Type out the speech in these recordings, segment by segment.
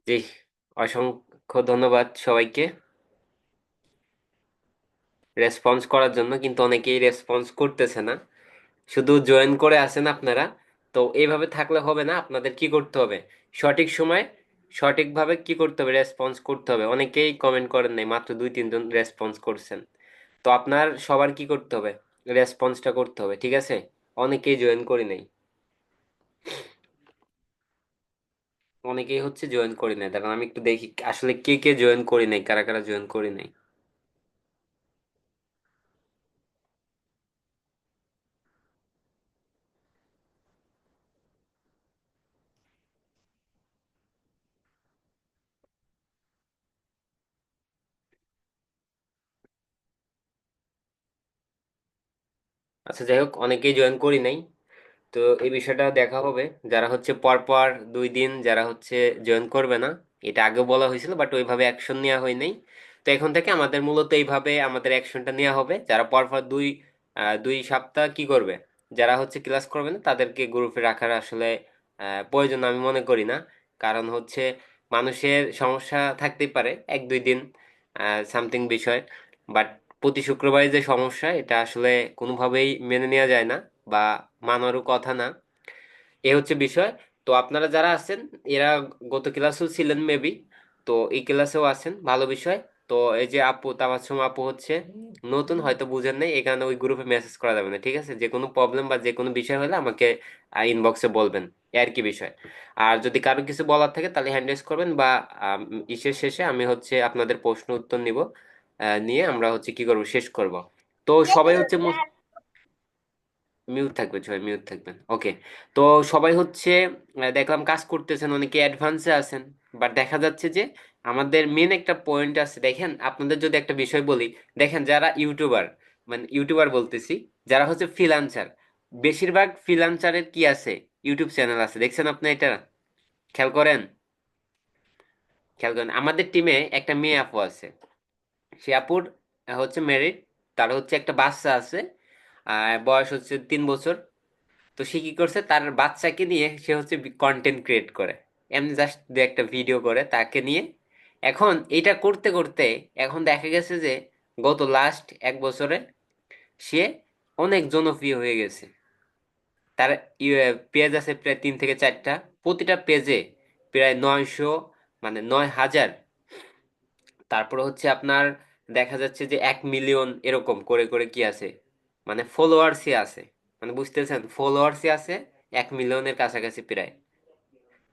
জি, অসংখ্য ধন্যবাদ সবাইকে রেসপন্স করার জন্য, কিন্তু অনেকেই রেসপন্স করতেছে না, শুধু জয়েন করে আছেন আপনারা। তো এইভাবে থাকলে হবে না, আপনাদের কি করতে হবে, সঠিক সময় সঠিকভাবে কি করতে হবে, রেসপন্স করতে হবে। অনেকেই কমেন্ট করেন নাই, মাত্র 2-3 জন রেসপন্স করছেন। তো আপনার সবার কি করতে হবে, রেসপন্সটা করতে হবে, ঠিক আছে? অনেকেই জয়েন করি নাই, অনেকেই হচ্ছে জয়েন করি নাই, দাঁড়ান আমি একটু দেখি আসলে কে কে জয়েন করি নাই, কারা কারা জয়েন করি নাই। আচ্ছা, যাই হোক, অনেকেই জয়েন করি নাই। তো এই বিষয়টা দেখা হবে। যারা হচ্ছে পরপর 2 দিন যারা হচ্ছে জয়েন করবে না, এটা আগে বলা হয়েছিল বাট ওইভাবে অ্যাকশন নেওয়া হয় নাই। তো এখন থেকে আমাদের মূলত এইভাবে আমাদের অ্যাকশনটা নেওয়া হবে। যারা পরপর 2 সপ্তাহ কি করবে, যারা হচ্ছে ক্লাস করবে না তাদেরকে গ্রুপে রাখার আসলে প্রয়োজন আমি মনে করি না। কারণ হচ্ছে মানুষের সমস্যা থাকতেই পারে 1-2 দিন সামথিং বিষয়, বাট প্রতি শুক্রবারে যে সমস্যা এটা আসলে কোনোভাবেই মেনে নেওয়া যায় না, বা মানারও কথা না। এ হচ্ছে বিষয়। তো আপনারা যারা আছেন, এরা গত ক্লাসেও ছিলেন মেবি, তো এই ক্লাসেও আছেন, ভালো বিষয়। তো এই যে আপু তাবাসসুম আপু হচ্ছে নতুন, হয়তো বুঝেন নাই, এখানে ওই গ্রুপে মেসেজ করা যাবে না, ঠিক আছে? যে কোনো প্রবলেম বা যে কোনো বিষয় হলে আমাকে ইনবক্সে বলবেন, এই আর কি বিষয়। আর যদি কারো কিছু বলার থাকে তাহলে হ্যান্ড রেজ করবেন, বা ইসের শেষে আমি হচ্ছে আপনাদের প্রশ্ন উত্তর নিব, নিয়ে আমরা হচ্ছে কি করব, শেষ করব। তো সবাই হচ্ছে মিউট থাকবেন, সবাই মিউট থাকবেন, ওকে। তো সবাই হচ্ছে দেখলাম কাজ করতেছেন, অনেকে অ্যাডভান্সে আছেন, বাট দেখা যাচ্ছে যে আমাদের মেন একটা পয়েন্ট আছে। দেখেন, আপনাদের যদি একটা বিষয় বলি, দেখেন যারা ইউটিউবার, মানে ইউটিউবার বলতেছি, যারা হচ্ছে ফ্রিল্যান্সার, বেশিরভাগ ফ্রিল্যান্সারের কি আছে, ইউটিউব চ্যানেল আছে, দেখছেন আপনি এটা? খেয়াল করেন, খেয়াল করেন। আমাদের টিমে একটা মেয়ে আপু আছে, সে আপুর হচ্ছে মেরিড, তার হচ্ছে একটা বাচ্চা আছে, বয়স হচ্ছে 3 বছর। তো সে কি করছে, তার বাচ্চাকে নিয়ে সে হচ্ছে কন্টেন্ট ক্রিয়েট করে, এমনি জাস্ট দু একটা ভিডিও করে তাকে নিয়ে। এখন এটা করতে করতে এখন দেখা গেছে যে গত লাস্ট 1 বছরে সে অনেক জনপ্রিয় হয়ে গেছে। তার পেজ আছে প্রায় 3 থেকে 4টা, প্রতিটা পেজে প্রায় 900, মানে 9,000, তারপরে হচ্ছে আপনার দেখা যাচ্ছে যে 1 মিলিয়ন এরকম করে করে কি আছে, মানে ফলোয়ার্সই আছে, মানে বুঝতেছেন, ফলোয়ার্সই আছে 1 মিলিয়নের কাছাকাছি প্রায়।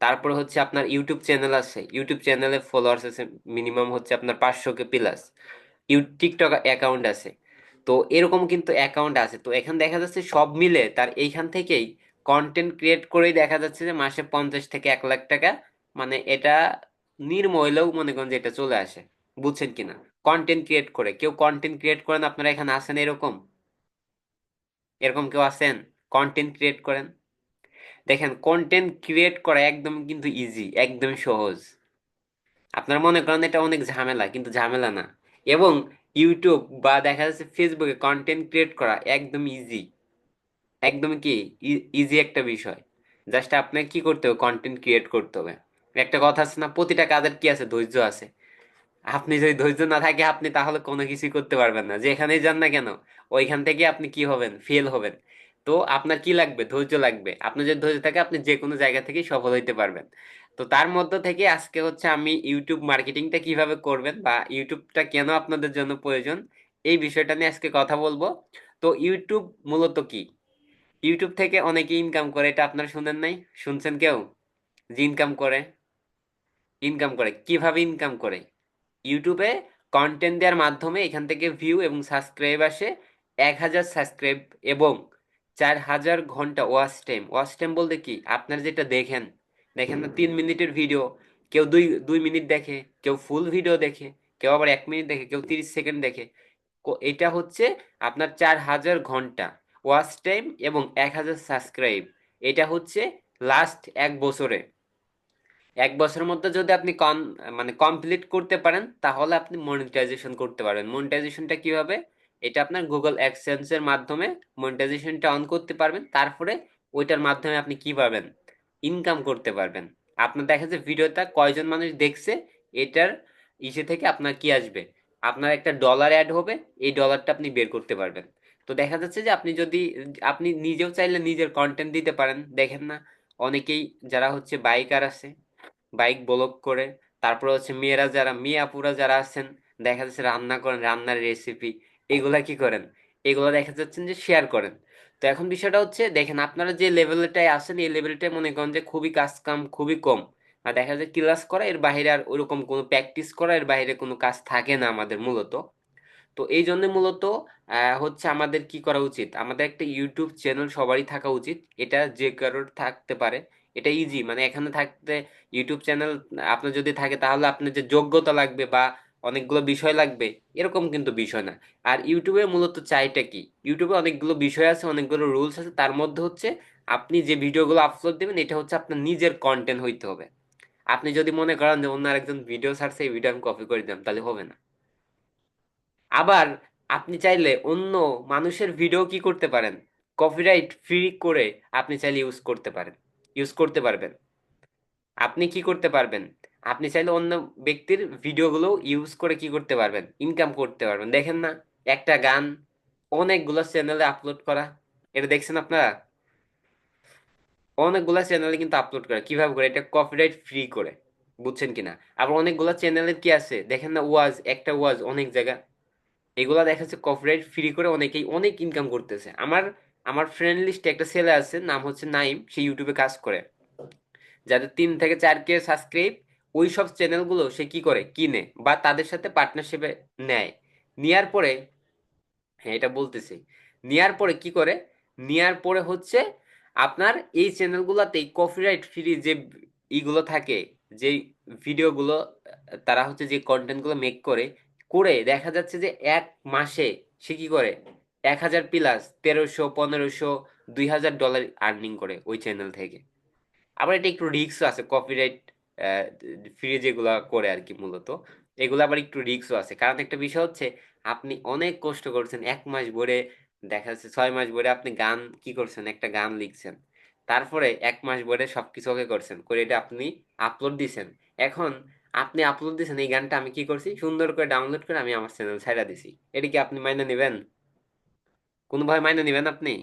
তারপরে হচ্ছে আপনার ইউটিউব চ্যানেল আছে, ইউটিউব চ্যানেলে ফলোয়ার্স আছে মিনিমাম হচ্ছে আপনার 500K প্লাস। টিকটক অ্যাকাউন্ট আছে। তো এরকম কিন্তু অ্যাকাউন্ট আছে। তো এখানে দেখা যাচ্ছে সব মিলে তার এইখান থেকেই কন্টেন্ট ক্রিয়েট করেই দেখা যাচ্ছে যে মাসে 50 থেকে 1 লাখ টাকা, মানে এটা নির্মূলেও মনে করেন যে এটা চলে আসে। বুঝছেন কিনা? কন্টেন্ট ক্রিয়েট করে, কেউ কন্টেন্ট ক্রিয়েট করেন, আপনারা এখানে আছেন এরকম? এরকম কেউ আছেন কন্টেন্ট ক্রিয়েট করেন? দেখেন, কন্টেন্ট ক্রিয়েট করা একদম কিন্তু ইজি, একদম সহজ। আপনারা মনে করেন এটা অনেক ঝামেলা, কিন্তু ঝামেলা না। এবং ইউটিউব বা দেখা যাচ্ছে ফেসবুকে কন্টেন্ট ক্রিয়েট করা একদম ইজি, একদম কি ইজি একটা বিষয়। জাস্ট আপনাকে কি করতে হবে, কন্টেন্ট ক্রিয়েট করতে হবে। একটা কথা আছে না, প্রতিটা কাজের কি আছে, ধৈর্য আছে। আপনি যদি ধৈর্য না থাকে, আপনি তাহলে কোনো কিছুই করতে পারবেন না, যেখানেই যান না কেন ওইখান থেকে আপনি কি হবেন, ফেল হবেন। তো আপনার কি লাগবে, ধৈর্য লাগবে। আপনার যদি ধৈর্য থাকে আপনি যে কোনো জায়গা থেকে সফল হইতে পারবেন। তো তার মধ্য থেকে আজকে হচ্ছে আমি ইউটিউব মার্কেটিংটা কিভাবে করবেন, বা ইউটিউবটা কেন আপনাদের জন্য প্রয়োজন, এই বিষয়টা নিয়ে আজকে কথা বলবো। তো ইউটিউব মূলত কি, ইউটিউব থেকে অনেকে ইনকাম করে, এটা আপনারা শুনেন নাই? শুনছেন কেউ যে ইনকাম করে? ইনকাম করে কিভাবে, ইনকাম করে ইউটিউবে কন্টেন্ট দেওয়ার মাধ্যমে। এখান থেকে ভিউ এবং সাবস্ক্রাইব আসে, 1,000 সাবস্ক্রাইব, এবং 4,000 ঘন্টা ওয়াচ টাইম। ওয়াচ টাইম বলতে কি, আপনার যেটা দেখেন, দেখেন না 3 মিনিটের ভিডিও, কেউ দুই দুই মিনিট দেখে, কেউ ফুল ভিডিও দেখে, কেউ আবার 1 মিনিট দেখে, কেউ 30 সেকেন্ড দেখে। এটা হচ্ছে আপনার 4,000 ঘন্টা ওয়াচ টাইম এবং 1,000 সাবস্ক্রাইব। এটা হচ্ছে লাস্ট 1 বছরে। 1 বছরের মধ্যে যদি আপনি মানে কমপ্লিট করতে পারেন, তাহলে আপনি মনিটাইজেশন করতে পারবেন। মনিটাইজেশনটা কিভাবে, এটা আপনার গুগল অ্যাডসেন্স এর মাধ্যমে মনিটাইজেশনটা অন করতে পারবেন। তারপরে ওইটার মাধ্যমে আপনি কি পাবেন, ইনকাম করতে পারবেন। আপনার দেখা যায় ভিডিওটা কয়জন মানুষ দেখছে, এটার ইসে থেকে আপনার কি আসবে, আপনার একটা ডলার অ্যাড হবে, এই ডলারটা আপনি বের করতে পারবেন। তো দেখা যাচ্ছে যে আপনি যদি, আপনি নিজেও চাইলে নিজের কন্টেন্ট দিতে পারেন। দেখেন না, অনেকেই যারা হচ্ছে বাইকার আছে, বাইক ব্লগ করে, তারপরে হচ্ছে মেয়েরা যারা, মেয়ে আপুরা যারা আছেন, দেখা যাচ্ছে রান্না করেন, রান্নার রেসিপি, এগুলা কি করেন, এগুলা দেখা যাচ্ছেন যে শেয়ার করেন। তো এখন বিষয়টা হচ্ছে দেখেন, আপনারা যে লেভেলটায় আছেন এই লেভেলটায় মনে করেন যে খুবই কাজ কাম খুবই কম, আর দেখা যায় ক্লাস করা এর বাইরে আর ওরকম কোনো প্র্যাকটিস করা এর বাইরে কোনো কাজ থাকে না আমাদের মূলত। তো এই জন্য মূলত হচ্ছে আমাদের কি করা উচিত, আমাদের একটা ইউটিউব চ্যানেল সবারই থাকা উচিত। এটা যে কারোর থাকতে পারে, এটা ইজি, মানে এখানে থাকতে ইউটিউব চ্যানেল আপনার যদি থাকে তাহলে আপনার যে যোগ্যতা লাগবে বা অনেকগুলো বিষয় লাগবে, এরকম কিন্তু বিষয় না। আর ইউটিউবে মূলত চাইটা কি, ইউটিউবে অনেকগুলো বিষয় আছে, অনেকগুলো রুলস আছে, তার মধ্যে হচ্ছে আপনি যে ভিডিওগুলো আপলোড দেবেন এটা হচ্ছে আপনার নিজের কন্টেন্ট হইতে হবে। আপনি যদি মনে করেন যে অন্য আরেকজন ভিডিও ছাড়ছে এই ভিডিও আমি কপি করে দিলাম, তাহলে হবে না। আবার আপনি চাইলে অন্য মানুষের ভিডিও কি করতে পারেন, কপিরাইট ফ্রি করে আপনি চাইলে ইউজ করতে পারেন, ইউজ করতে পারবেন। আপনি কি করতে পারবেন, আপনি চাইলে অন্য ব্যক্তির ভিডিওগুলো ইউজ করে কি করতে পারবেন, ইনকাম করতে পারবেন। দেখেন না, একটা গান অনেকগুলো চ্যানেলে আপলোড করা, এটা দেখছেন আপনারা, অনেকগুলা চ্যানেলে কিন্তু আপলোড করে, কিভাবে করে, এটা কপিরাইট ফ্রি করে, বুঝছেন কিনা। আবার অনেকগুলা চ্যানেলের কি আছে দেখেন না, ওয়াজ, একটা ওয়াজ অনেক জায়গা, এগুলা দেখা যাচ্ছে কপিরাইট ফ্রি করে অনেকেই অনেক ইনকাম করতেছে। আমার আমার ফ্রেন্ড লিস্টে একটা ছেলে আছে, নাম হচ্ছে নাইম, সে ইউটিউবে কাজ করে, যাদের 3 থেকে 4 কে সাবস্ক্রাইব, ওই সব চ্যানেলগুলো সে কি করে, কিনে বা তাদের সাথে পার্টনারশিপে নেয়। নেয়ার পরে, হ্যাঁ এটা বলতেছি, নেয়ার পরে কি করে, নেয়ার পরে হচ্ছে আপনার এই চ্যানেলগুলোতে কপিরাইট ফ্রি যে ইগুলো থাকে, যে ভিডিওগুলো তারা হচ্ছে যে কন্টেন্টগুলো মেক করে, করে দেখা যাচ্ছে যে এক মাসে সে কি করে 1000 প্লাস, 1300, 1500, 2000 ডলার আর্নিং করে ওই চ্যানেল থেকে। আবার এটা একটু রিস্কও আছে, কপিরাইট ফ্রি যেগুলা করে আর কি মূলত, এগুলো আবার একটু রিস্কও আছে। কারণ একটা বিষয় হচ্ছে, আপনি অনেক কষ্ট করছেন 1 মাস ভরে, দেখা যাচ্ছে 6 মাস ভরে আপনি গান কি করছেন, একটা গান লিখছেন, তারপরে 1 মাস ভরে সবকিছু ওকে করছেন করে এটা আপনি আপলোড দিছেন। এখন আপনি আপলোড দিছেন এই গানটা, আমি কি করছি, সুন্দর করে ডাউনলোড করে আমি আমার চ্যানেল ছাইড়া দিছি, এটা কি আপনি মাইনে নেবেন? কোনোভাবে মাইনে নেবেন আপনি?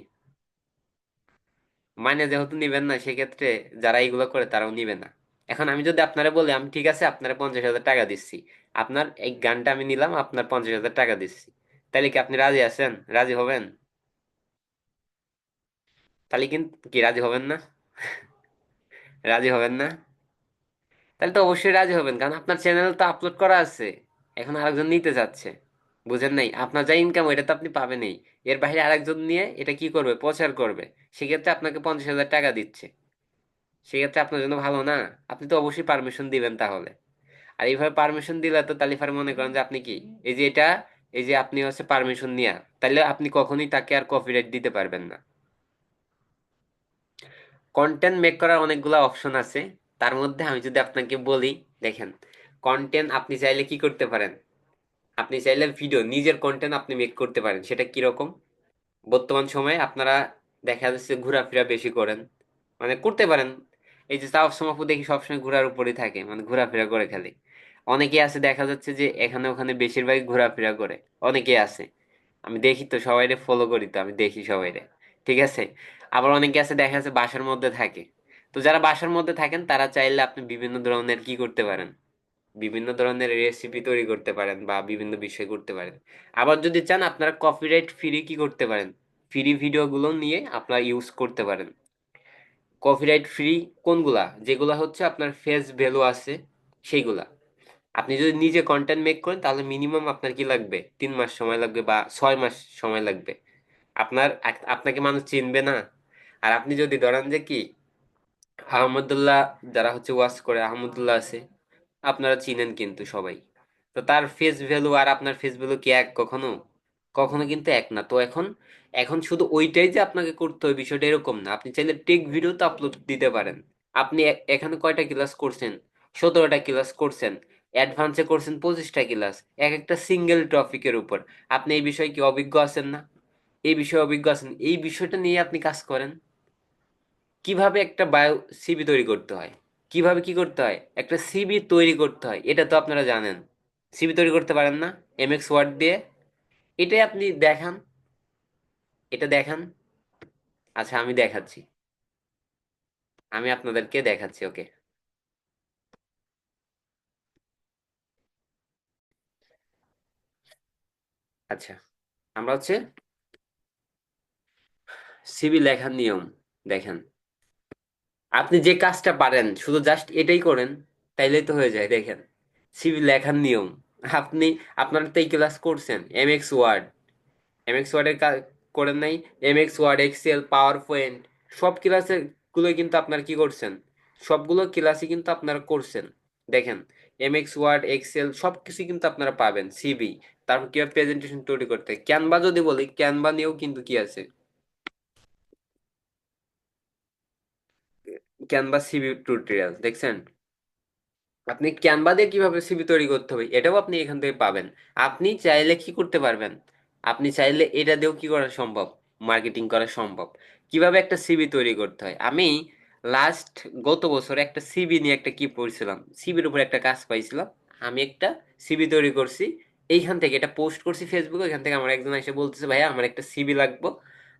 মাইনে যেহেতু নিবেন না, সেক্ষেত্রে যারা এইগুলো করে তারাও নিবে না। এখন আমি যদি আপনারা বলি, আমি ঠিক আছে আপনারা 50,000 টাকা দিচ্ছি, আপনার এই গানটা আমি নিলাম, আপনার 50,000 টাকা দিচ্ছি, তাহলে কি আপনি রাজি আছেন, রাজি হবেন? তাহলে কিন্তু কি রাজি হবেন না? রাজি হবেন না? তাহলে তো অবশ্যই রাজি হবেন, কারণ আপনার চ্যানেল তো আপলোড করা আছে, এখন আরেকজন নিতে যাচ্ছে। বুঝেন নাই, আপনার যা ইনকাম ওইটা তো আপনি পাবেনই, এর বাইরে আরেকজন নিয়ে এটা কি করবে, প্রচার করবে, সেক্ষেত্রে আপনাকে 50,000 টাকা দিচ্ছে, সেক্ষেত্রে আপনার জন্য ভালো না? আপনি তো অবশ্যই পারমিশন দিবেন তাহলে। আর এইভাবে পারমিশন দিলে তো তালিফার মনে করেন যে আপনি কি, এই যে এটা, এই যে আপনি হচ্ছে পারমিশন নিয়া, তাহলে আপনি কখনোই তাকে আর কপিরাইট দিতে পারবেন না। কন্টেন্ট মেক করার অনেকগুলো অপশন আছে, তার মধ্যে আমি যদি আপনাকে বলি, দেখেন, কন্টেন্ট আপনি চাইলে কি করতে পারেন, আপনি চাইলে ভিডিও, নিজের কন্টেন্ট আপনি মেক করতে পারেন। সেটা কিরকম, বর্তমান সময়ে আপনারা দেখা যাচ্ছে ঘোরাফেরা বেশি করেন, মানে করতে পারেন। এই যে তাও সমাপু দেখি সবসময় ঘোরার উপরই থাকে, মানে ঘোরাফেরা করে খালি। অনেকে আছে দেখা যাচ্ছে যে এখানে ওখানে বেশিরভাগ ঘোরাফেরা করে, অনেকে আছে, আমি দেখি তো, সবাইরে ফলো করি তো, আমি দেখি সবাইরে, ঠিক আছে। আবার অনেকে আছে দেখা যাচ্ছে বাসার মধ্যে থাকে। তো যারা বাসার মধ্যে থাকেন তারা চাইলে আপনি বিভিন্ন ধরনের কি করতে পারেন, বিভিন্ন ধরনের রেসিপি তৈরি করতে পারেন বা বিভিন্ন বিষয় করতে পারেন। আবার যদি চান আপনারা কপিরাইট ফ্রি কি করতে পারেন, ফ্রি ভিডিওগুলো নিয়ে আপনারা ইউজ করতে পারেন। কপিরাইট ফ্রি কোনগুলা, যেগুলা হচ্ছে আপনার ফেস ভ্যালু আছে সেইগুলা। আপনি যদি নিজে কন্টেন্ট মেক করেন তাহলে মিনিমাম আপনার কি লাগবে, 3 মাস সময় লাগবে বা 6 মাস সময় লাগবে। আপনাকে মানুষ চিনবে না। আর আপনি যদি ধরেন যে কি, আহমদুল্লাহ, যারা হচ্ছে ওয়াচ করে, আহমদুল্লাহ আছে, আপনারা চিনেন কিন্তু সবাই। তো তার ফেস ভ্যালু আর আপনার ফেস ভ্যালু কি এক কখনো? কখনো কিন্তু এক না। তো এখন, এখন শুধু ওইটাই যে আপনাকে করতে হবে বিষয়টা এরকম না, আপনি চাইলে টেক ভিডিও তো আপলোড দিতে পারেন। আপনি এখানে কয়টা ক্লাস করছেন, 17টা ক্লাস করছেন, অ্যাডভান্সে করছেন 25টা ক্লাস, এক একটা সিঙ্গেল টপিকের উপর। আপনি এই বিষয়ে কি অভিজ্ঞ আছেন না? এই বিষয়ে অভিজ্ঞ আছেন, এই বিষয়টা নিয়ে আপনি কাজ করেন, কিভাবে একটা বায়ো সিভি তৈরি করতে হয়, কিভাবে কি করতে হয়, একটা সিভি তৈরি করতে হয়, এটা তো আপনারা জানেন। সিভি তৈরি করতে পারেন না এমএক্স ওয়ার্ড দিয়ে? এটাই আপনি দেখান, এটা দেখান। আচ্ছা আমি দেখাচ্ছি, আমি আপনাদেরকে দেখাচ্ছি, ওকে। আচ্ছা, আমরা হচ্ছে সিভি লেখার নিয়ম দেখেন। আপনি যে কাজটা পারেন শুধু জাস্ট এটাই করেন, তাইলেই তো হয়ে যায়। দেখেন, সিভি লেখার নিয়ম। আপনি, আপনারা তো এই ক্লাস করছেন এমএক্স ওয়ার্ড, এমএক্স ওয়ার্ডের কাজ করেন নাই? এমএক্স ওয়ার্ড, এক্সেল, পাওয়ার পয়েন্ট, সব ক্লাসে গুলোই কিন্তু আপনারা কি করছেন, সবগুলো ক্লাসই কিন্তু আপনারা করছেন। দেখেন, এমএক্স ওয়ার্ড, এক্সেল সবকিছু কিন্তু আপনারা পাবেন সিভি। তারপর কিভাবে প্রেজেন্টেশন তৈরি করতে হয়। ক্যানভা যদি বলি, ক্যানভা নিয়েও কিন্তু কি আছে, ক্যানভা সিভি টিউটোরিয়াল দেখছেন? আপনি ক্যানভা দিয়ে কিভাবে সিভি তৈরি করতে হবে এটাও আপনি এখান থেকে পাবেন। আপনি চাইলে কি করতে পারবেন, আপনি চাইলে এটা দিয়েও কি করা সম্ভব, মার্কেটিং করা সম্ভব। কিভাবে একটা সিভি তৈরি করতে হয়, আমি লাস্ট গত বছর একটা সিভি নিয়ে একটা কি পড়ছিলাম, সিভির উপর একটা কাজ পাইছিলাম। আমি একটা সিভি তৈরি করছি, এইখান থেকে এটা পোস্ট করছি ফেসবুকে। এখান থেকে আমার একজন এসে বলতেছে, ভাইয়া আমার একটা সিভি লাগবে,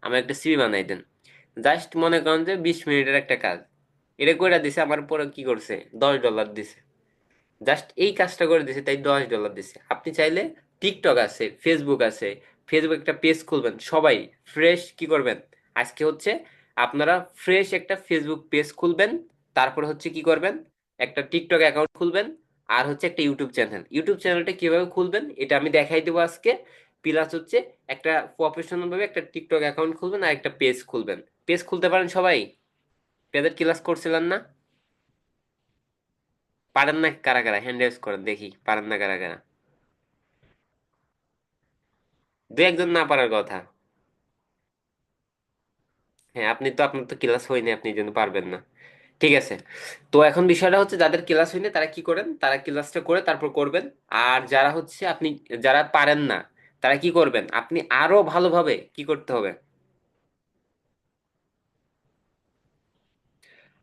আমার একটা সিভি বানাই দেন। জাস্ট মনে করেন যে 20 মিনিটের একটা কাজ, এটা কইরা দিছে। আমার পরে কি করছে, $10 দিছে। জাস্ট এই কাজটা করে দিছে, তাই $10 দিছে। আপনি চাইলে টিকটক আছে, ফেসবুক আছে, ফেসবুক একটা পেজ খুলবেন সবাই, ফ্রেশ কি করবেন আজকে হচ্ছে, আপনারা ফ্রেশ একটা ফেসবুক পেজ খুলবেন। তারপর হচ্ছে কি করবেন, একটা টিকটক অ্যাকাউন্ট খুলবেন। আর হচ্ছে একটা ইউটিউব চ্যানেল, ইউটিউব চ্যানেলটা কিভাবে খুলবেন এটা আমি দেখাই দেবো আজকে। প্লাস হচ্ছে একটা প্রফেশনাল ভাবে একটা টিকটক অ্যাকাউন্ট খুলবেন আর একটা পেজ খুলবেন। পেজ খুলতে পারেন সবাই? পেজের ক্লাস করছিলেন না? পারেন না কারা কারা, হ্যান্ড রেজ করেন দেখি, পারেন না কারা কারা? দু একজন না পারার কথা। হ্যাঁ, আপনি তো, আপনার তো ক্লাস হয়নি, আপনি এই জন্য পারবেন না। ঠিক আছে। তো এখন বিষয়টা হচ্ছে, যাদের ক্লাস হয়নি তারা কি করেন, তারা ক্লাসটা করে তারপর করবেন। আর যারা হচ্ছে আপনি, যারা পারেন না, তারা কি করবেন, আপনি আরো ভালোভাবে কি করতে হবে,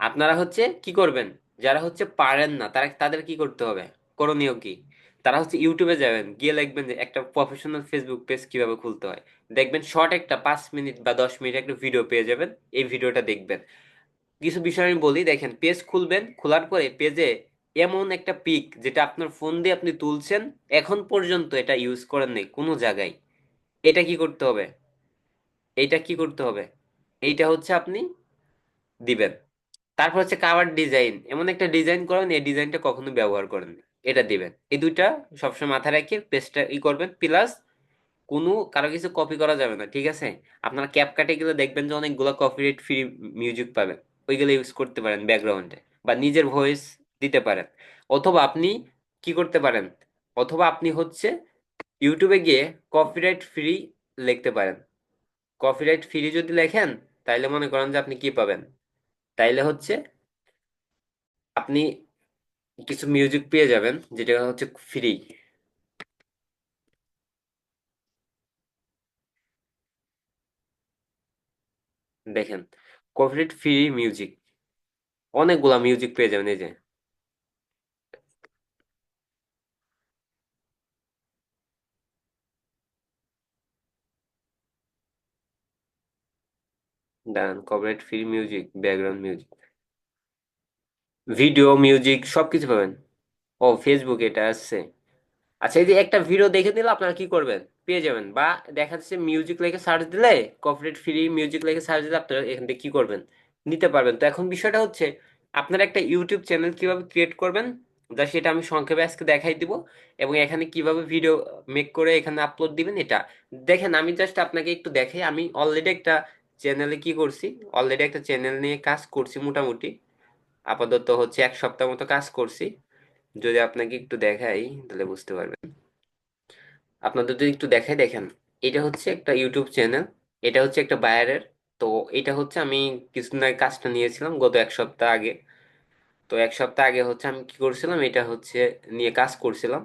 আপনারা হচ্ছে কি করবেন, যারা হচ্ছে পারেন না তারা, তাদের কি করতে হবে, করণীয় কি, তারা হচ্ছে ইউটিউবে যাবেন, গিয়ে লিখবেন যে একটা প্রফেশনাল ফেসবুক পেজ কিভাবে খুলতে হয়। দেখবেন শর্ট একটা 5 মিনিট বা 10 মিনিট একটা ভিডিও পেয়ে যাবেন, এই ভিডিওটা দেখবেন। কিছু বিষয় আমি বলি, দেখেন পেজ খুলবেন, খোলার পরে পেজে এমন একটা পিক যেটা আপনার ফোন দিয়ে আপনি তুলছেন, এখন পর্যন্ত এটা ইউজ করেন নাই কোনো জায়গায়, এটা কি করতে হবে, এইটা কি করতে হবে, এইটা হচ্ছে আপনি দিবেন। তারপর হচ্ছে কাভার ডিজাইন, এমন একটা ডিজাইন করেন এই ডিজাইনটা কখনো ব্যবহার করেন না, এটা দিবেন। এই দুইটা সবসময় মাথায় রেখে পেজটা ই করবেন। প্লাস কোনো কারো কিছু কপি করা যাবে না, ঠিক আছে? আপনারা ক্যাপকাটে গেলে দেখবেন যে অনেকগুলো কপিরাইট ফ্রি মিউজিক পাবেন, ওইগুলো ইউজ করতে পারেন ব্যাকগ্রাউন্ডে, বা নিজের ভয়েস দিতে পারেন। অথবা আপনি কি করতে পারেন, অথবা আপনি হচ্ছে ইউটিউবে গিয়ে কপিরাইট ফ্রি লিখতে পারেন। কপিরাইট ফ্রি যদি লেখেন, তাইলে মনে করেন যে আপনি কি পাবেন, তাইলে হচ্ছে আপনি কিছু মিউজিক পেয়ে যাবেন যেটা হচ্ছে ফ্রি। দেখেন, কপিরাইট ফ্রি মিউজিক, অনেকগুলা মিউজিক পেয়ে যাবেন এই যে। দাঁড়ান, copyright free music, background music, video music সবকিছু পাবেন। ও ফেসবুকে এটা আসছে। আচ্ছা, এই যে একটা ভিডিও দেখে দিলে আপনারা কি করবেন, পেয়ে যাবেন। বা দেখা যাচ্ছে মিউজিক লিখে সার্চ দিলে, কপিরাইট ফ্রি মিউজিক লিখে সার্চ দিলে আপনারা এখান থেকে কি করবেন, নিতে পারবেন। তো এখন বিষয়টা হচ্ছে, আপনারা একটা ইউটিউব চ্যানেল কিভাবে ক্রিয়েট করবেন, যা সেটা আমি সংক্ষেপে আজকে দেখাই দিব। এবং এখানে কিভাবে ভিডিও মেক করে এখানে আপলোড দিবেন এটা দেখেন। আমি জাস্ট আপনাকে একটু দেখাই, আমি অলরেডি একটা চ্যানেলে কি করছি, অলরেডি একটা চ্যানেল নিয়ে কাজ করছি মোটামুটি। আপাতত হচ্ছে 1 সপ্তাহ মতো কাজ করছি। যদি আপনাকে একটু দেখাই তাহলে বুঝতে পারবেন। আপনাদের যদি একটু দেখাই, দেখেন এটা হচ্ছে একটা ইউটিউব চ্যানেল, এটা হচ্ছে একটা বায়ারের। তো এটা হচ্ছে আমি কিছুদিন আগে কাজটা নিয়েছিলাম, গত 1 সপ্তাহ আগে। তো 1 সপ্তাহ আগে হচ্ছে আমি কি করছিলাম, এটা হচ্ছে নিয়ে কাজ করছিলাম।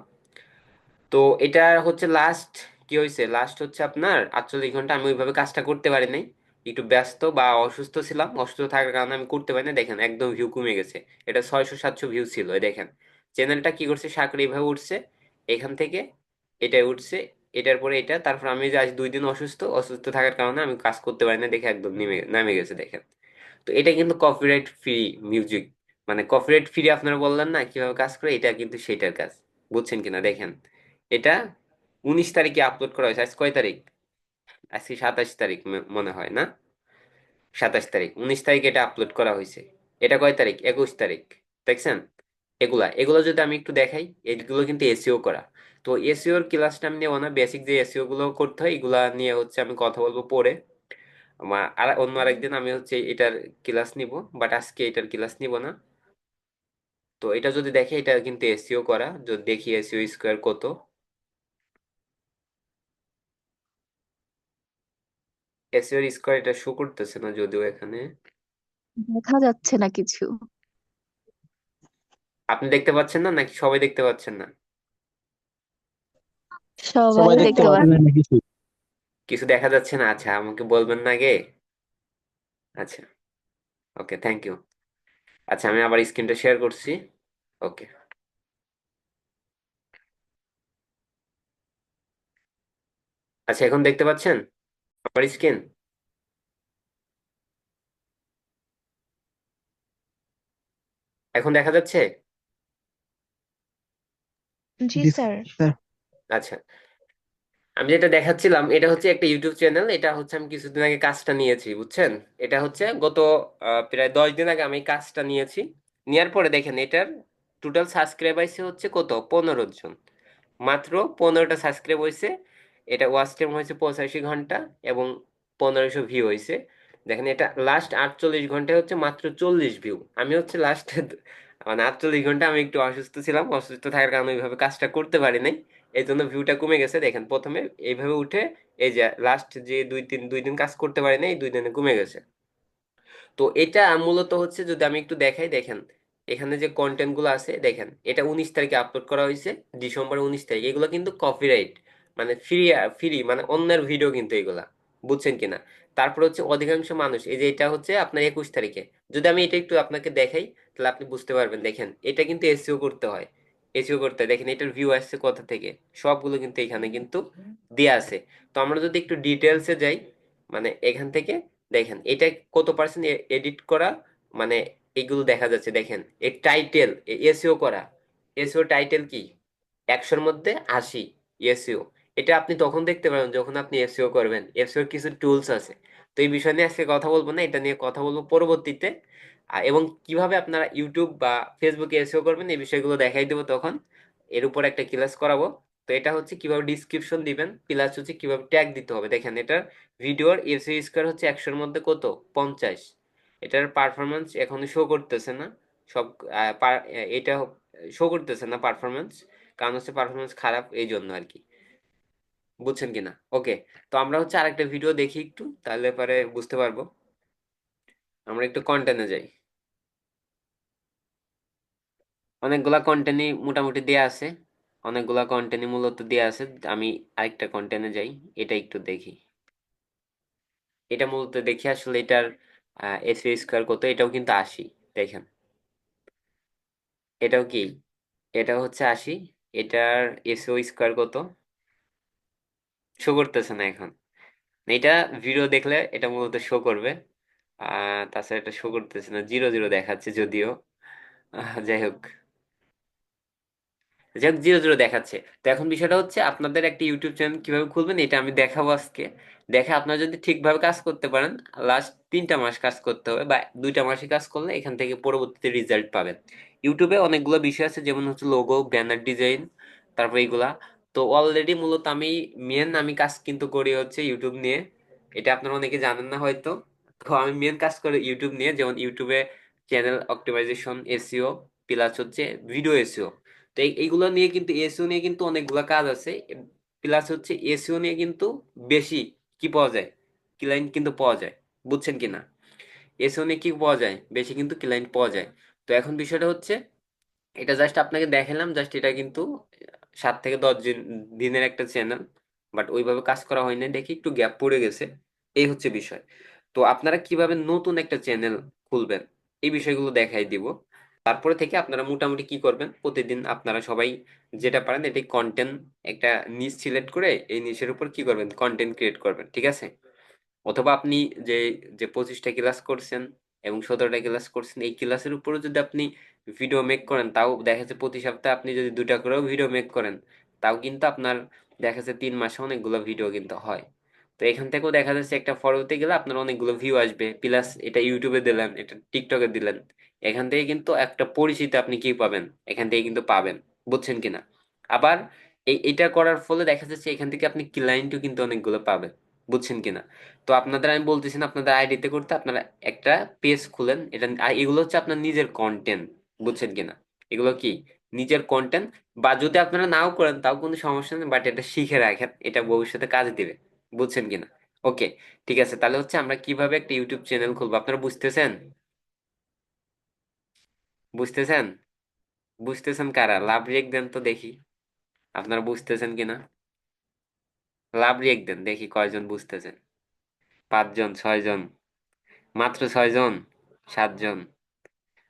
তো এটা হচ্ছে লাস্ট কি হয়েছে, লাস্ট হচ্ছে আপনার 48 ঘন্টা আমি ওইভাবে কাজটা করতে পারি নাই। একটু ব্যস্ত বা অসুস্থ ছিলাম, অসুস্থ থাকার কারণে আমি করতে পারি না। দেখেন একদম ভিউ কমে গেছে। এটা 600-700 ভিউ ছিল, এই দেখেন। চ্যানেলটা কি করছে, সাকরি এইভাবে উঠছে, এখান থেকে এটা উঠছে, এটার পরে এটা, তারপর আমি যে আজ 2 দিন অসুস্থ, অসুস্থ থাকার কারণে আমি কাজ করতে পারি না দেখে একদম নেমে গেছে, দেখেন। তো এটা কিন্তু কপিরাইট ফ্রি মিউজিক, মানে কপিরাইট ফ্রি আপনারা বললেন না কিভাবে কাজ করে, এটা কিন্তু সেটার কাজ। বুঝছেন কিনা দেখেন। এটা 19 তারিখে আপলোড করা হয়েছে। আজ কয় তারিখ? আজকে 27 তারিখ মনে হয় না, 27 তারিখ। 19 তারিখে এটা আপলোড করা হয়েছে। এটা কয় তারিখ? 21 তারিখ। দেখছেন? এগুলা যদি আমি একটু দেখাই, এগুলো কিন্তু এসইও করা। তো এসইওর ক্লাসটা আমি নেবো না, বেসিক যে এসইও গুলো করতে হয় এগুলা নিয়ে হচ্ছে আমি কথা বলবো পরে। আর অন্য আরেকদিন আমি হচ্ছে এটার ক্লাস নিব, বাট আজকে এটার ক্লাস নিব না। তো এটা যদি দেখে, এটা কিন্তু এসইও করা, যদি দেখি এসইও স্কোয়ার কত। এসইও স্কোয়ার এটা শো করতেছে না যদিও এখানে। দেখা যাচ্ছে না কিছু। আপনি দেখতে পাচ্ছেন না নাকি সবাই দেখতে পাচ্ছেন না? সবাই সবাই দেখতে দেখতে পাচ্ছেন পাচ্ছে। না কিছু। কিছু দেখা যাচ্ছে না? আচ্ছা, আমাকে বলবেন না আগে। আচ্ছা, ওকে, থ্যাংক ইউ। আচ্ছা, আমি আবার স্ক্রিনটা শেয়ার করছি। ওকে। আচ্ছা, এখন দেখতে পাচ্ছেন আমার স্ক্রিন? এখন দেখা যাচ্ছে? জি জি স্যার। স্যার। আচ্ছা, আমি যেটা দেখাচ্ছিলাম এটা হচ্ছে একটা ইউটিউব চ্যানেল। এটা হচ্ছে আমি কিছুদিন আগে কাজটা নিয়েছি, বুঝছেন। এটা হচ্ছে গত প্রায় 10 দিন আগে আমি কাজটা নিয়েছি। নেওয়ার পরে দেখেন এটার টোটাল সাবস্ক্রাইব হয়েছে হচ্ছে কত, 15 জন। মাত্র 15টা সাবস্ক্রাইব হয়েছে। এটা ওয়াচ টাইম হয়েছে 85 ঘন্টা, এবং 1500 ভিউ হয়েছে। দেখেন এটা লাস্ট 48 ঘন্টায় হচ্ছে মাত্র 40 ভিউ। আমি হচ্ছে লাস্ট মানে 48 ঘন্টা আমি একটু অসুস্থ ছিলাম, অসুস্থ থাকার কারণে ওইভাবে কাজটা করতে পারি নাই। এই জন্য ভিউটা কমে গেছে। দেখেন প্রথমে এইভাবে উঠে, এই যে লাস্ট যে 2 দিন কাজ করতে পারি না, এই 2 দিনে কমে গেছে। তো এটা মূলত হচ্ছে, যদি আমি একটু দেখাই, দেখেন এখানে যে কন্টেন্ট গুলো আছে, দেখেন এটা 19 তারিখে আপলোড করা হয়েছে, ডিসেম্বর 19 তারিখ। এগুলো কিন্তু কপিরাইট, মানে ফ্রি, ফ্রি মানে অন্যের ভিডিও কিন্তু এগুলা। বুঝছেন কিনা? তারপর হচ্ছে অধিকাংশ মানুষ, এই যে এটা হচ্ছে আপনার 21 তারিখে। যদি আমি এটা একটু আপনাকে দেখাই, তাহলে আপনি বুঝতে পারবেন। দেখেন এটা কিন্তু এসইও করতে হয়, এসইও করতে হয়। দেখেন এটার ভিউ আসছে কোথা থেকে, সবগুলো কিন্তু এখানে কিন্তু দেয়া আছে। তো আমরা যদি একটু ডিটেলসে যাই, মানে এখান থেকে দেখেন এটা কত পার্সেন্ট এডিট করা, মানে এগুলো দেখা যাচ্ছে। দেখেন এর টাইটেল, এসইও করা, এসইও টাইটেল কি, 100-র মধ্যে 80 এসইও। এটা আপনি তখন দেখতে পারেন যখন আপনি এসইও করবেন। এসইও কিছু টুলস আছে। তো এই বিষয় নিয়ে আজকে কথা বলবো না, এটা নিয়ে কথা বলবো পরবর্তীতে। এবং কিভাবে আপনারা ইউটিউব বা ফেসবুকে এসইও করবেন এই বিষয়গুলো দেখাই দেবো তখন। এর উপর একটা ক্লাস করাবো। তো এটা হচ্ছে কিভাবে ডিসক্রিপশন দিবেন, প্লাস হচ্ছে কিভাবে ট্যাগ দিতে হবে। দেখেন এটা ভিডিওর এসইও স্কোয়ার হচ্ছে 100-র মধ্যে কত, 50। এটার পারফরমেন্স এখন শো করতেছে না। সব এটা শো করতেছে না পারফরমেন্স, কারণ হচ্ছে পারফরমেন্স খারাপ, এই জন্য আর কি। বুঝছেন কিনা? ওকে। তো আমরা হচ্ছে আরেকটা ভিডিও দেখি একটু, তাহলে পরে বুঝতে পারবো। আমরা একটু কন্টেন্টে যাই। অনেকগুলা কন্টেন্টই মোটামুটি দেয়া আছে, অনেকগুলা কন্টেন্টই মূলত দেয়া আছে। আমি আরেকটা কন্টেন্টে যাই, এটা একটু দেখি। এটা মূলত দেখি আসলে এটার এসইও স্কোয়ার কত, এটাও কিন্তু 80। দেখেন এটাও কি, এটা হচ্ছে 80। এটার এসইও স্কোয়ার কত, শো করতেছে না এখন। এটা ভিডিও দেখলে এটা মূলত শো করবে। তাছাড়া এটা শো করতেছে না, 0-0 দেখাচ্ছে যদিও। যাই হোক, যাক, 0-0 দেখাচ্ছে। তো এখন বিষয়টা হচ্ছে আপনাদের একটা ইউটিউব চ্যানেল কিভাবে খুলবেন এটা আমি দেখাবো আজকে। দেখে আপনারা যদি ঠিকভাবে কাজ করতে পারেন, লাস্ট 3টা মাস কাজ করতে হবে, বা 2টা মাসে কাজ করলে এখান থেকে পরবর্তীতে রেজাল্ট পাবেন। ইউটিউবে অনেকগুলো বিষয় আছে, যেমন হচ্ছে লোগো, ব্যানার ডিজাইন, তারপর এইগুলা। তো অলরেডি মূলত আমি কাজ কিন্তু করি হচ্ছে ইউটিউব নিয়ে। এটা আপনারা অনেকে জানেন না হয়তো। তো আমি মেন কাজ করি ইউটিউব নিয়ে, যেমন ইউটিউবে চ্যানেল অপটিমাইজেশন, এসইও, প্লাস হচ্ছে ভিডিও এসইও। তো এইগুলো নিয়ে কিন্তু, এসইও নিয়ে কিন্তু অনেকগুলা কাজ আছে। প্লাস হচ্ছে এসইও নিয়ে কিন্তু বেশি কি পাওয়া যায়, ক্লায়েন্ট কিন্তু পাওয়া যায়। বুঝছেন কিনা? এসইও নিয়ে কি পাওয়া যায়, বেশি কিন্তু ক্লায়েন্ট পাওয়া যায়। তো এখন বিষয়টা হচ্ছে, এটা জাস্ট আপনাকে দেখালাম, জাস্ট এটা কিন্তু 7 থেকে 10 দিনের একটা চ্যানেল, বাট ওইভাবে কাজ করা হয় না দেখি একটু গ্যাপ পড়ে গেছে। এই হচ্ছে বিষয়। তো আপনারা কিভাবে নতুন একটা চ্যানেল খুলবেন এই বিষয়গুলো দেখাই দিব। তারপরে থেকে আপনারা মোটামুটি কি করবেন, প্রতিদিন আপনারা সবাই যেটা পারেন এটি কন্টেন্ট একটা নিচ সিলেক্ট করে এই নিচের উপর কি করবেন, কন্টেন্ট ক্রিয়েট করবেন, ঠিক আছে? অথবা আপনি যে যে 25টা ক্লাস করছেন এবং 17টা ক্লাস করছেন, এই ক্লাসের উপরও যদি আপনি ভিডিও মেক করেন, তাও দেখা যাচ্ছে প্রতি সপ্তাহে আপনি যদি 2টা করেও ভিডিও মেক করেন, তাও কিন্তু আপনার দেখা যাচ্ছে 3 মাসে অনেকগুলো ভিডিও কিন্তু হয়। তো এখান থেকেও দেখা যাচ্ছে একটা ফলোতে গেলে আপনার অনেকগুলো ভিউ আসবে, প্লাস এটা ইউটিউবে দিলেন, এটা টিকটকে দিলেন, এখান থেকে কিন্তু একটা পরিচিতি আপনি কি পাবেন, এখান থেকে কিন্তু পাবেন। বুঝছেন কিনা? আবার এটা করার ফলে দেখা যাচ্ছে এখান থেকে আপনি ক্লায়েন্টও কিন্তু অনেকগুলো পাবেন। বুঝছেন কিনা? তো আপনাদের আমি বলতেছি না, আপনাদের আইডিতে করতে আপনারা একটা পেজ খুলেন, এটা এগুলো হচ্ছে আপনার নিজের কন্টেন্ট। বুঝছেন কিনা? এগুলো কি নিজের কন্টেন্ট। বা যদি আপনারা নাও করেন তাও কোনো সমস্যা নেই, বাট এটা শিখে রাখেন, এটা ভবিষ্যতে কাজ দিবে। বুঝছেন কিনা? ওকে, ঠিক আছে। তাহলে হচ্ছে আমরা কিভাবে একটা ইউটিউব চ্যানেল খুলবো, আপনারা বুঝতেছেন? বুঝতেছেন? বুঝতেছেন কারা? লাভ রিয়েক্ট দেন তো দেখি, আপনারা বুঝতেছেন কিনা। লাভ রিয়েক্ট দেন দেখি কয়জন বুঝতেছেন। 5 জন, 6 জন, মাত্র 6 জন, 7 জন।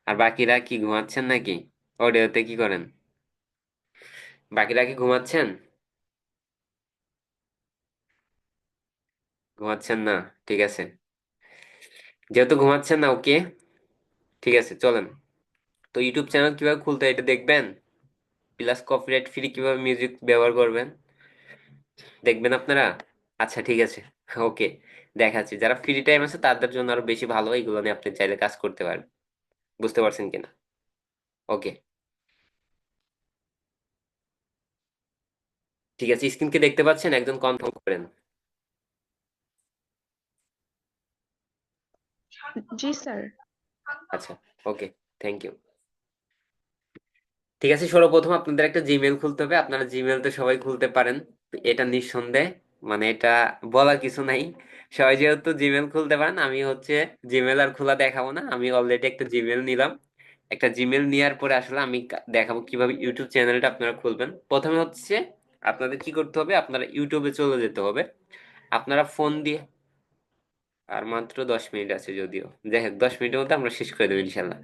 আর বাকিরা কি ঘুমাচ্ছেন নাকি? অডিওতে কি করেন? বাকিরা কি ঘুমাচ্ছেন? ঘুমাচ্ছেন না? ঠিক আছে, যেহেতু ঘুমাচ্ছেন না, ওকে, ঠিক আছে, চলেন। তো ইউটিউব চ্যানেল কিভাবে খুলতে হয় এটা দেখবেন, প্লাস কপিরাইট ফ্রি কিভাবে মিউজিক ব্যবহার করবেন দেখবেন আপনারা। আচ্ছা ঠিক আছে, ওকে, দেখাচ্ছি। যারা ফ্রি টাইম আছে তাদের জন্য আরো বেশি ভালো, এগুলো নিয়ে আপনি চাইলে কাজ করতে পারেন। বুঝতে পারছেন কিনা? ওকে, ঠিক আছে, স্ক্রিনকে দেখতে পাচ্ছেন? একজন কনফার্ম করেন। জি স্যার। আচ্ছা, ওকে, থ্যাংক ইউ। ঠিক আছে, সর্বপ্রথম আপনাদের একটা জিমেল খুলতে হবে। আপনারা জিমেল তো সবাই খুলতে পারেন, এটা নিঃসন্দেহে, মানে এটা বলার কিছু নাই। সবাই যেহেতু জিমেল খুলতে পারেন, আমি হচ্ছে জিমেল আর খোলা দেখাবো না, আমি অলরেডি একটা জিমেল নিলাম। একটা জিমেল নেওয়ার পরে আসলে আমি দেখাবো কিভাবে ইউটিউব চ্যানেলটা আপনারা খুলবেন। প্রথমে হচ্ছে আপনাদের কি করতে হবে, আপনারা ইউটিউবে চলে যেতে হবে। আপনারা ফোন দিয়ে, আর মাত্র 10 মিনিট আছে যদিও, যাই হোক 10 মিনিটের মধ্যে আমরা শেষ করে দেবো ইনশাল্লাহ।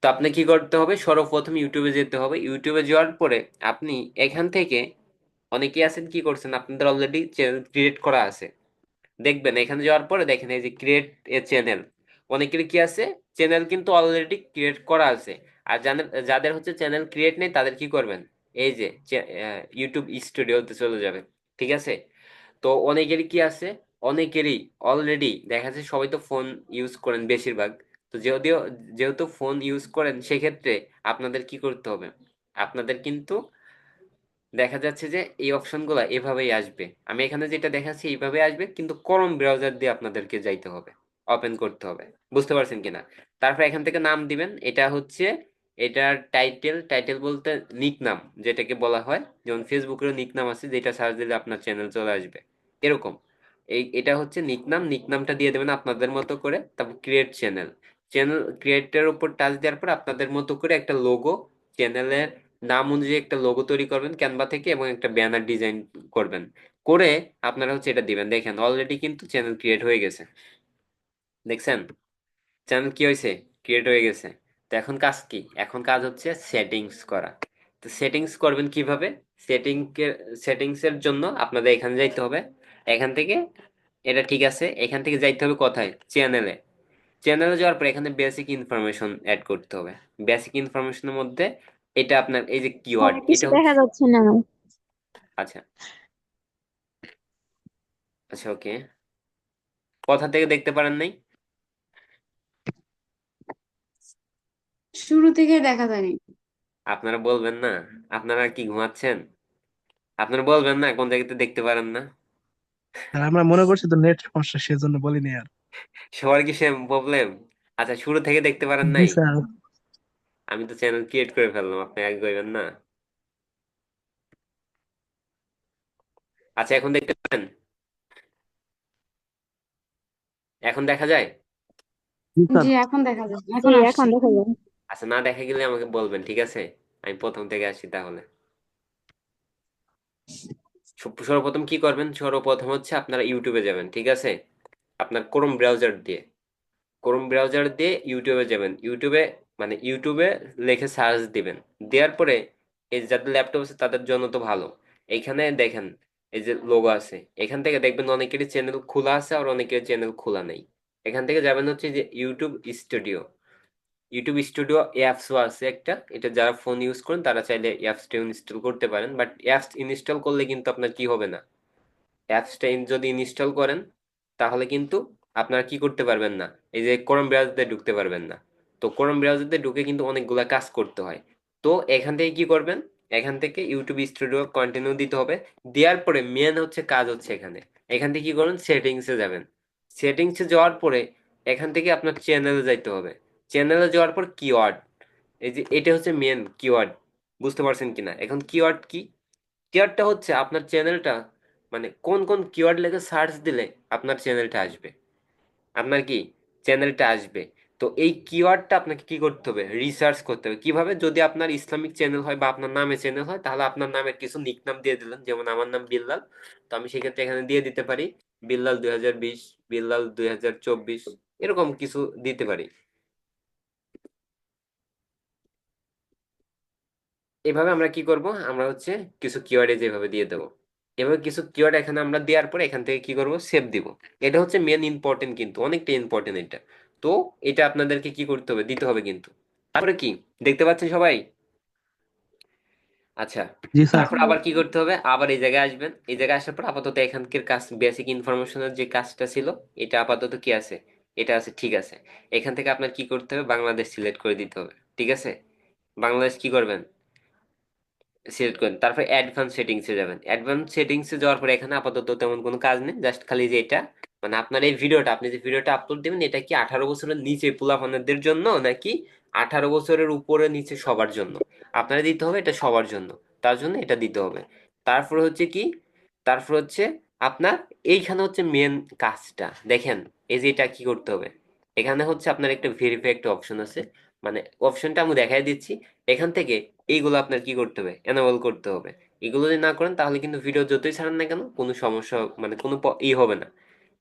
তো আপনি কি করতে হবে, সর্বপ্রথম ইউটিউবে যেতে হবে। ইউটিউবে যাওয়ার পরে আপনি এখান থেকে, অনেকেই আছেন কি করছেন, আপনাদের অলরেডি চ্যানেল ক্রিয়েট করা আছে, দেখবেন এখানে যাওয়ার পরে দেখেন এই যে ক্রিয়েট এ চ্যানেল, অনেকের কি আছে, চ্যানেল কিন্তু অলরেডি ক্রিয়েট করা আছে। আর যাদের হচ্ছে চ্যানেল ক্রিয়েট নেই তাদের কি করবেন, এই যে ইউটিউব স্টুডিওতে চলে যাবেন, ঠিক আছে? তো অনেকেরই কি আছে, অনেকেরই অলরেডি দেখা যাচ্ছে, সবাই তো ফোন ইউজ করেন বেশিরভাগ। তো যদিও, যেহেতু ফোন ইউজ করেন, সেক্ষেত্রে আপনাদের কি করতে হবে, আপনাদের কিন্তু দেখা যাচ্ছে যে এই অপশনগুলো এভাবেই আসবে। আমি এখানে যেটা দেখাচ্ছি এইভাবে আসবে, কিন্তু ক্রোম ব্রাউজার দিয়ে আপনাদেরকে যাইতে হবে, ওপেন করতে হবে। বুঝতে পারছেন কিনা? তারপর এখান থেকে নাম দিবেন, এটা হচ্ছে এটার টাইটেল। টাইটেল বলতে নিক নাম, যেটাকে বলা হয়, যেমন ফেসবুকেরও নিক নাম আছে, যেটা সার্চ দিলে আপনার চ্যানেল চলে আসবে এরকম। এটা হচ্ছে নিক নাম, নিক নামটা দিয়ে দেবেন আপনাদের মতো করে। তারপর ক্রিয়েট চ্যানেল, চ্যানেল ক্রিয়েটের উপর টাচ দেওয়ার পর আপনাদের মতো করে একটা লোগো, চ্যানেলের নাম অনুযায়ী একটা লোগো তৈরি করবেন ক্যানভা থেকে, এবং একটা ব্যানার ডিজাইন করবেন, করে আপনারা হচ্ছে এটা দিবেন। দেখেন অলরেডি কিন্তু চ্যানেল ক্রিয়েট হয়ে গেছে, দেখছেন? চ্যানেল কি হয়েছে, ক্রিয়েট হয়ে গেছে। তো এখন কাজ কি, এখন কাজ হচ্ছে সেটিংস করা। তো সেটিংস করবেন কিভাবে, সেটিং সেটিংস এর জন্য আপনাদের এখানে যাইতে হবে। এখান থেকে, এটা ঠিক আছে, এখান থেকে যাইতে হবে কোথায়, চ্যানেলে। চ্যানেলে যাওয়ার পর এখানে বেসিক ইনফরমেশন অ্যাড করতে হবে। বেসিক ইনফরমেশনের মধ্যে এটা আপনার এই যে কিওয়ার্ড, স্যার কিছু এটা দেখা হচ্ছে, যাচ্ছে না। আচ্ছা, আচ্ছা, ওকে, কোথা থেকে দেখতে পারেন নাই? শুরু থেকে দেখা যায়নি। আপনারা বলবেন না, আপনারা কি ঘুমাচ্ছেন? আপনারা বলবেন না কোন জায়গাতে দেখতে পারেন না? আর আমরা মনে করছি তো নেট সমস্যা, সেজন্য বলিনি আর। সবার কি সেম প্রবলেম? আচ্ছা, শুরু থেকে দেখতে পারেন জি নাই? স্যার। আমি তো চ্যানেল ক্রিয়েট করে ফেললাম, আপনি আগে কইবেন না? আচ্ছা, এখন দেখতে পারেন? এখন দেখা যায়? জি স্যার। জি এখন দেখা যায়, জি এখন এখন আসছে। দেখা যায়। আচ্ছা, না দেখা গেলে আমাকে বলবেন, ঠিক আছে? আমি প্রথম থেকে আসি তাহলে। সর্বপ্রথম কি করবেন, সর্বপ্রথম হচ্ছে আপনারা ইউটিউবে যাবেন, ঠিক আছে? আপনার ক্রোম ব্রাউজার দিয়ে ইউটিউবে যাবেন। ইউটিউবে লিখে সার্চ দিবেন। দেওয়ার পরে এই যাদের ল্যাপটপ আছে তাদের জন্য তো ভালো। এইখানে দেখেন এই যে লোগো আছে, এখান থেকে দেখবেন অনেকেরই চ্যানেল খোলা আছে আর অনেকের চ্যানেল খোলা নেই। এখান থেকে যাবেন হচ্ছে যে ইউটিউব স্টুডিও অ্যাপসও আছে একটা, এটা যারা ফোন ইউজ করেন তারা চাইলে অ্যাপসটা ইনস্টল করতে পারেন। বাট অ্যাপস ইনস্টল করলে কিন্তু আপনার কি হবে না, অ্যাপসটা যদি ইনস্টল করেন তাহলে কিন্তু আপনারা কি করতে পারবেন না, এই যে ক্রোম ব্রাউজারে ঢুকতে পারবেন না। তো ক্রোম ব্রাউজারে ঢুকে কিন্তু অনেকগুলা কাজ করতে হয়। তো এখান থেকে কি করবেন, এখান থেকে ইউটিউব স্টুডিও কন্টিনিউ দিতে হবে। দেওয়ার পরে মেন হচ্ছে কাজ হচ্ছে এখানে, এখান থেকে কি করবেন, সেটিংসে যাবেন। সেটিংসে যাওয়ার পরে এখান থেকে আপনার চ্যানেলে যাইতে হবে। চ্যানেলে যাওয়ার পর কিওয়ার্ড, এই যে এটা হচ্ছে মেন কিওয়ার্ড, বুঝতে পারছেন কিনা? এখন কিওয়ার্ড কি, কিওয়ার্ডটা হচ্ছে আপনার চ্যানেলটা, মানে কোন কোন কিওয়ার্ড লিখে সার্চ দিলে আপনার চ্যানেলটা আসবে, আপনার কি চ্যানেলটা আসবে। তো এই কিওয়ার্ডটা আপনাকে কি করতে হবে, রিসার্চ করতে হবে। কিভাবে, যদি আপনার ইসলামিক চ্যানেল হয় বা আপনার নামে চ্যানেল হয় তাহলে আপনার নামের কিছু নিকনাম দিয়ে দিলেন, যেমন আমার নাম বিল্লাল। তো আমি সেক্ষেত্রে এখানে দিয়ে দিতে পারি বিল্লাল 2020, বিল্লাল 2024, এরকম কিছু দিতে পারি। এভাবে আমরা কি করব, আমরা হচ্ছে কিছু কিওয়ার্ডে যেভাবে দিয়ে দেবো, এভাবে কিছু কিওয়ার্ড এখানে আমরা দেওয়ার পরে এখান থেকে কি করব, সেভ দিব। এটা হচ্ছে মেন ইম্পর্টেন্ট, কিন্তু অনেকটা ইম্পর্টেন্ট এটা। তো এটা আপনাদেরকে কি করতে হবে, দিতে হবে কিন্তু। তারপরে কি দেখতে পাচ্ছেন সবাই? আচ্ছা, জি স্যার। তারপর আবার কি করতে হবে, আবার এই জায়গায় আসবেন। এই জায়গায় আসার পর আপাতত এখানকার কাজ, বেসিক ইনফরমেশনের যে কাজটা ছিল এটা আপাতত কি আছে, এটা আছে, ঠিক আছে। এখান থেকে আপনার কি করতে হবে, বাংলাদেশ সিলেক্ট করে দিতে হবে, ঠিক আছে। বাংলাদেশ কি করবেন, সিলেক্ট করেন। তারপর অ্যাডভান্স সেটিংস এ যাবেন। অ্যাডভান্স সেটিংস এ যাওয়ার পর এখানে আপাতত তেমন কোনো কাজ নেই, জাস্ট খালি যে এটা, মানে আপনার এই ভিডিওটা, আপনি যে ভিডিওটা আপলোড দিবেন এটা কি 18 বছরের নিচে পোলাপানদের জন্য নাকি 18 বছরের উপরে নিচে সবার জন্য, আপনারা দিতে হবে এটা সবার জন্য। তার জন্য এটা দিতে হবে। তারপর হচ্ছে কি, তারপর হচ্ছে আপনার এইখানে হচ্ছে মেন কাজটা দেখেন, এই যে এটা কি করতে হবে, এখানে হচ্ছে আপনার একটা ভেরিফাই একটা অপশন আছে, মানে অপশনটা আমি দেখাই দিচ্ছি। এখান থেকে এইগুলো আপনার কি করতে হবে, এনাবল করতে হবে। এগুলো যদি না করেন তাহলে কিন্তু ভিডিও যতই ছাড়েন না কেন কোনো সমস্যা, মানে কোনো হবে না,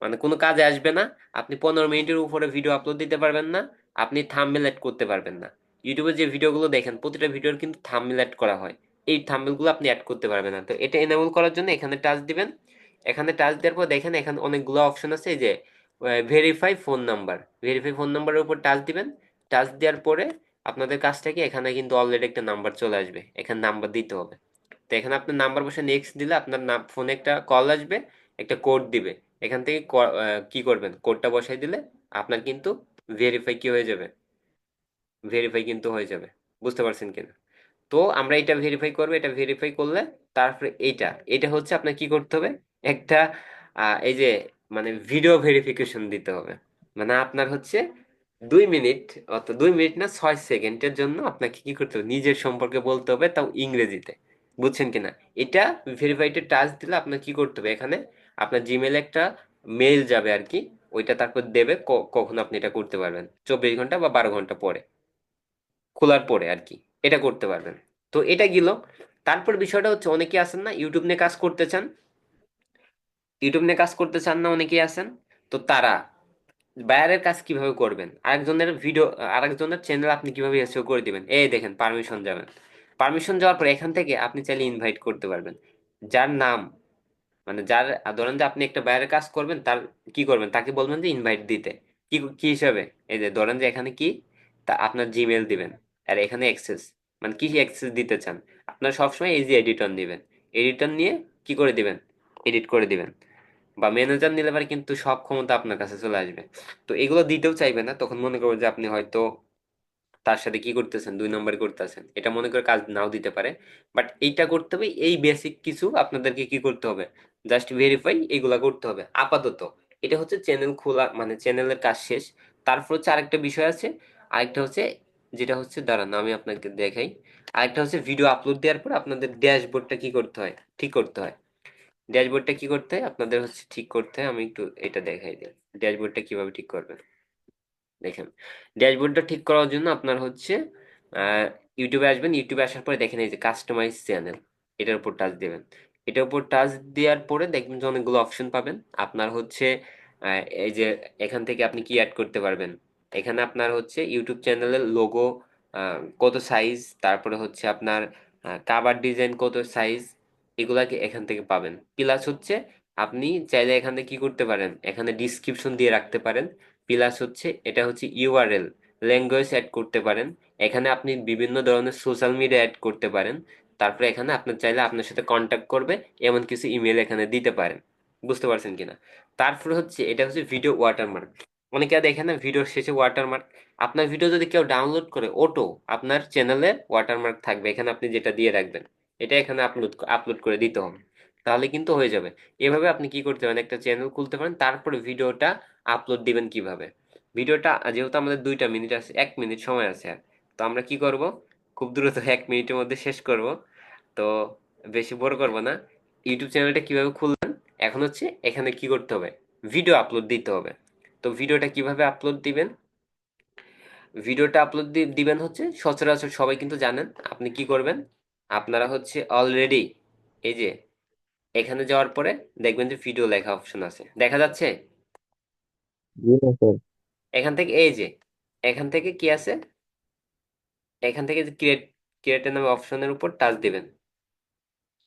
মানে কোনো কাজে আসবে না। আপনি 15 মিনিটের উপরে ভিডিও আপলোড দিতে পারবেন না, আপনি থাম্বনেল এড করতে পারবেন না। ইউটিউবে যে ভিডিওগুলো দেখেন প্রতিটা ভিডিওর কিন্তু থাম্বনেল এড করা হয়, এই থাম্বনেল গুলো আপনি অ্যাড করতে পারবেন না। তো এটা এনাবল করার জন্য এখানে টাচ দিবেন। এখানে টাচ দেওয়ার পর দেখেন এখানে অনেকগুলো অপশন আছে, এই যে verify phone number, verify phone নাম্বারের উপর টাচ দিবেন। টাচ দেওয়ার পরে আপনাদের কাজটা কি, এখানে কিন্তু অলরেডি একটা নাম্বার চলে আসবে, এখানে নাম্বার দিতে হবে। তো এখানে আপনার নাম্বার বসে নেক্সট দিলে আপনার ফোনে একটা কল আসবে, একটা কোড দিবে। এখান থেকে কি করবেন, কোডটা বসাই দিলে আপনার কিন্তু ভেরিফাই কি হয়ে যাবে, ভেরিফাই কিন্তু হয়ে যাবে। বুঝতে পারছেন কিনা? তো আমরা এটা ভেরিফাই করবো, এটা ভেরিফাই করলে তারপরে এইটা, এটা হচ্ছে আপনার কি করতে হবে, একটা এই যে মানে ভিডিও ভেরিফিকেশন দিতে হবে। মানে আপনার হচ্ছে 2 মিনিট, অত 2 মিনিট না, 6 সেকেন্ডের জন্য আপনাকে কি করতে হবে, নিজের সম্পর্কে বলতে হবে, তাও ইংরেজিতে। বুঝছেন কিনা? এটা ভেরিফাইডে টাচ দিলে আপনার কি করতে হবে, এখানে আপনার জিমেলে একটা মেইল যাবে আর কি, ওইটা তারপর দেবে কখন আপনি এটা করতে পারবেন, 24 ঘন্টা বা 12 ঘন্টা পরে, খোলার পরে আর কি এটা করতে পারবেন। তো এটা গেল। তারপর বিষয়টা হচ্ছে অনেকে আছেন না ইউটিউব নিয়ে কাজ করতে চান, ইউটিউব নিয়ে কাজ করতে চান না অনেকেই আছেন। তো তারা বাইরের কাজ কিভাবে করবেন, আরেকজনের চ্যানেল আপনি কিভাবে এসিও করে দিবেন, এই দেখেন পারমিশন যাবেন। পারমিশন যাওয়ার পর এখান থেকে আপনি চাইলে ইনভাইট করতে পারবেন যার নাম, মানে যার, ধরেন যে আপনি একটা বাইরের কাজ করবেন, তার কি করবেন, তাকে বলবেন যে ইনভাইট দিতে। কি কি হিসাবে, এই যে ধরেন যে এখানে কি, তা আপনার জিমেল দিবেন, আর এখানে অ্যাক্সেস, মানে কি অ্যাক্সেস দিতে চান। আপনার সবসময় এই যে এডিটর দিবেন, এডিটর নিয়ে কি করে দিবেন, এডিট করে দিবেন। বা ম্যানেজার নিলে পারে কিন্তু সব ক্ষমতা আপনার কাছে চলে আসবে। তো এগুলো দিতেও চাইবে না, তখন মনে করবো যে আপনি হয়তো তার সাথে কি করতেছেন, 2 নম্বর করতেছেন, এটা মনে করে কাজ নাও দিতে পারে। বাট এইটা করতে হবে, এই বেসিক কিছু আপনাদেরকে কি করতে হবে, জাস্ট ভেরিফাই এগুলা করতে হবে আপাতত। এটা হচ্ছে চ্যানেল খোলা, মানে চ্যানেলের কাজ শেষ। তারপর হচ্ছে আরেকটা বিষয় আছে, আরেকটা হচ্ছে, যেটা হচ্ছে দাঁড়ান আমি আপনাকে দেখাই। আরেকটা হচ্ছে ভিডিও আপলোড দেওয়ার পর আপনাদের ড্যাশবোর্ডটা কি করতে হয়, ঠিক করতে হয়। ড্যাশবোর্ডটা কি করতে হয় আপনাদের হচ্ছে ঠিক করতে হয়, আমি একটু এটা দেখাই দিই। ড্যাশবোর্ডটা কিভাবে ঠিক করবেন দেখেন। ড্যাশবোর্ডটা ঠিক করার জন্য আপনার হচ্ছে আহ, ইউটিউবে আসবেন। ইউটিউবে আসার পরে দেখেন এই যে কাস্টমাইজ চ্যানেল, এটার উপর টাচ দেবেন। এটার উপর টাচ দেওয়ার পরে দেখবেন যে অনেকগুলো অপশন পাবেন। আপনার হচ্ছে এই যে এখান থেকে আপনি কি অ্যাড করতে পারবেন, এখানে আপনার হচ্ছে ইউটিউব চ্যানেলের লোগো কত সাইজ, তারপরে হচ্ছে আপনার কাভার ডিজাইন কত সাইজ, এগুলাকে এখান থেকে পাবেন। প্লাস হচ্ছে আপনি চাইলে এখানে কি করতে পারেন, এখানে ডিসক্রিপশন দিয়ে রাখতে পারেন। প্লাস হচ্ছে এটা হচ্ছে ইউআরএল, ল্যাঙ্গুয়েজ অ্যাড করতে পারেন। এখানে আপনি বিভিন্ন ধরনের সোশ্যাল মিডিয়া অ্যাড করতে পারেন। তারপরে এখানে আপনার চাইলে আপনার সাথে কন্ট্যাক্ট করবে এমন কিছু ইমেল এখানে দিতে পারেন। বুঝতে পারছেন কিনা? তারপরে হচ্ছে এটা হচ্ছে ভিডিও ওয়াটারমার্ক। অনেকে দেখেন না ভিডিওর শেষে ওয়াটারমার্ক, আপনার ভিডিও যদি কেউ ডাউনলোড করে অটো আপনার চ্যানেলে ওয়াটারমার্ক থাকবে, এখানে আপনি যেটা দিয়ে রাখবেন এটা এখানে আপলোড আপলোড করে দিতে হবে, তাহলে কিন্তু হয়ে যাবে। এভাবে আপনি কি করতে পারেন, একটা চ্যানেল খুলতে পারেন, তারপরে ভিডিওটা আপলোড দিবেন কিভাবে। ভিডিওটা যেহেতু আমাদের 2টা মিনিট আছে, 1 মিনিট সময় আছে আর, তো আমরা কি করব, খুব দ্রুত 1 মিনিটের মধ্যে শেষ করব। তো বেশি বড় করব না। ইউটিউব চ্যানেলটা কিভাবে খুলবেন, এখন হচ্ছে এখানে কি করতে হবে, ভিডিও আপলোড দিতে হবে। তো ভিডিওটা কিভাবে আপলোড দিবেন, ভিডিওটা আপলোড দিবেন হচ্ছে সচরাচর সবাই কিন্তু জানেন। আপনি কি করবেন, আপনারা হচ্ছে অলরেডি এই যে এখানে যাওয়ার পরে দেখবেন যে ভিডিও লেখা অপশন আছে, দেখা যাচ্ছে। জি না স্যার। এখান থেকে এই যে এখান থেকে কি আছে, এখান থেকে ক্রিয়েটের নামে অপশনের উপর টাচ দিবেন।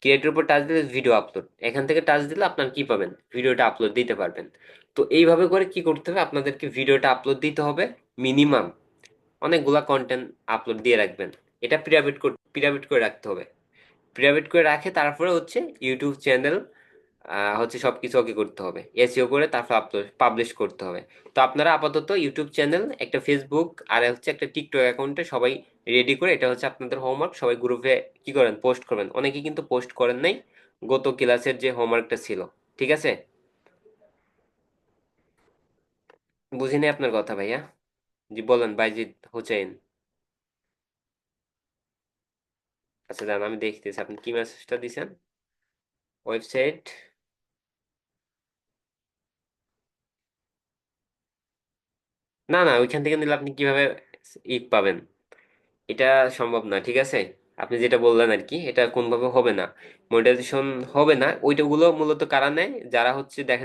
ক্রিয়েটের উপর টাচ দিলে ভিডিও আপলোড, এখান থেকে টাচ দিলে আপনার কি পাবেন, ভিডিওটা আপলোড দিতে পারবেন। তো এইভাবে করে কি করতে হবে, আপনাদেরকে ভিডিওটা আপলোড দিতে হবে মিনিমাম অনেকগুলা কন্টেন্ট আপলোড দিয়ে রাখবেন। এটা প্রাইভেট করে রাখতে হবে। প্রাইভেট করে রাখে তারপরে হচ্ছে ইউটিউব চ্যানেল হচ্ছে সবকিছু ওকে করতে হবে, এসইও করে তারপর আপলোড পাবলিশ করতে হবে। তো আপনারা আপাতত ইউটিউব চ্যানেল, একটা ফেসবুক আর হচ্ছে একটা টিকটক অ্যাকাউন্টে সবাই রেডি করে, এটা হচ্ছে আপনাদের হোমওয়ার্ক, সবাই গ্রুপে কি করেন পোস্ট করবেন। অনেকে কিন্তু পোস্ট করেন নাই গত ক্লাসের যে হোমওয়ার্কটা ছিল। ঠিক আছে, বুঝিনি আপনার কথা ভাইয়া। জি বলেন বাইজিদ হোসেন। আচ্ছা দাঁড়ান আমি দেখতেছি আপনি কি মেসেজটা দিছেন, ওয়েবসাইট। না না, ওইখান থেকে নিলে আপনি কিভাবে পাবেন, এটা সম্ভব না। ঠিক আছে, আপনি যেটা বললেন আর কি, এটা কোনভাবে হবে না, মনিটাইজেশন হবে না। ওইটা গুলো মূলত কারা নেয়, যারা হচ্ছে দেখেন